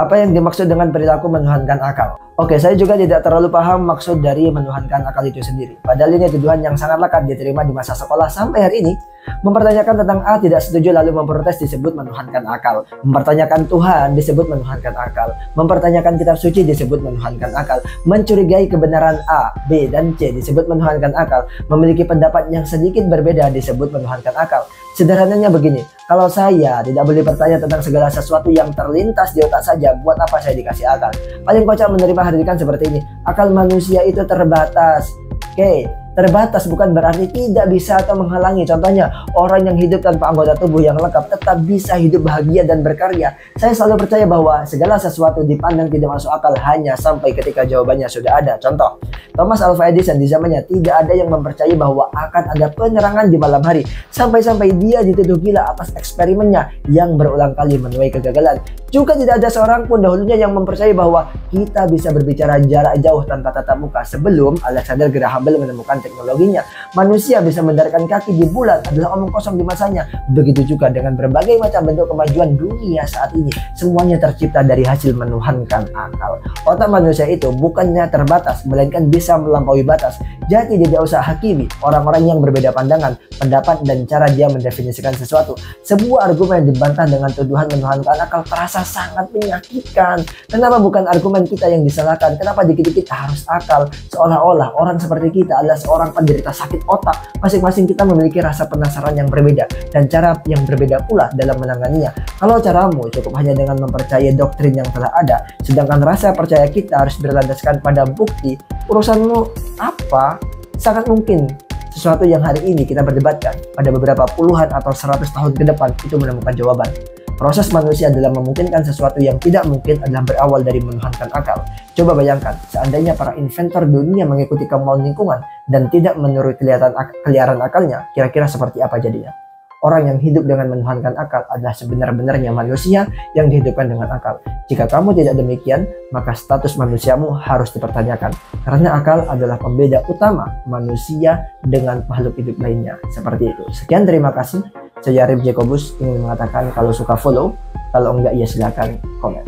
Apa yang dimaksud dengan perilaku menuhankan akal? Oke, saya juga tidak terlalu paham maksud dari menuhankan akal itu sendiri. Padahal ini tuduhan yang sangat lekat diterima di masa sekolah sampai hari ini. Mempertanyakan tentang A tidak setuju lalu memprotes disebut menuhankan akal. Mempertanyakan Tuhan disebut menuhankan akal. Mempertanyakan kitab suci disebut menuhankan akal. Mencurigai kebenaran A, B, dan C disebut menuhankan akal. Memiliki pendapat yang sedikit berbeda disebut menuhankan akal. Sederhananya begini, kalau saya tidak boleh bertanya tentang segala sesuatu yang terlintas di otak saja, buat apa saya dikasih akal? Paling kocak menerima hadikan seperti ini. Akal manusia itu terbatas. Oke, terbatas bukan berarti tidak bisa atau menghalangi. Contohnya, orang yang hidup tanpa anggota tubuh yang lengkap tetap bisa hidup bahagia dan berkarya. Saya selalu percaya bahwa segala sesuatu dipandang tidak masuk akal hanya sampai ketika jawabannya sudah ada. Contoh, Thomas Alva Edison di zamannya tidak ada yang mempercayai bahwa akan ada penerangan di malam hari. Sampai-sampai dia dituduh gila atas eksperimennya yang berulang kali menuai kegagalan. Juga tidak ada seorang pun dahulunya yang mempercayai bahwa kita bisa berbicara jarak jauh tanpa tatap muka sebelum Alexander Graham Bell menemukan teknologinya. Manusia bisa mendaratkan kaki di bulan adalah omong kosong di masanya. Begitu juga dengan berbagai macam bentuk kemajuan dunia saat ini. Semuanya tercipta dari hasil menuhankan akal. Otak manusia itu bukannya terbatas, melainkan bisa melampaui batas. Jadi tidak usah hakimi orang-orang yang berbeda pandangan, pendapat, dan cara dia mendefinisikan sesuatu. Sebuah argumen yang dibantah dengan tuduhan menuhankan akal terasa sangat menyakitkan. Kenapa bukan argumen kita yang disalahkan? Kenapa dikit-dikit harus akal? Seolah-olah orang seperti kita adalah seorang penderita sakit otak. Masing-masing kita memiliki rasa penasaran yang berbeda dan cara yang berbeda pula dalam menanganinya. Kalau caramu cukup hanya dengan mempercayai doktrin yang telah ada, sedangkan rasa percaya kita harus berlandaskan pada bukti, urusanmu apa? Sangat mungkin sesuatu yang hari ini kita berdebatkan pada beberapa puluhan atau 100 tahun ke depan itu menemukan jawaban. Proses manusia dalam memungkinkan sesuatu yang tidak mungkin adalah berawal dari menuhankan akal. Coba bayangkan, seandainya para inventor dunia mengikuti kemauan lingkungan dan tidak menurut keliaran akalnya, kira-kira seperti apa jadinya? Orang yang hidup dengan menuhankan akal adalah sebenar-benarnya manusia yang dihidupkan dengan akal. Jika kamu tidak demikian, maka status manusiamu harus dipertanyakan. Karena akal adalah pembeda utama manusia dengan makhluk hidup lainnya. Seperti itu. Sekian, terima kasih. Saya Arif Jacobus ingin mengatakan kalau suka follow, kalau enggak ya silakan komen.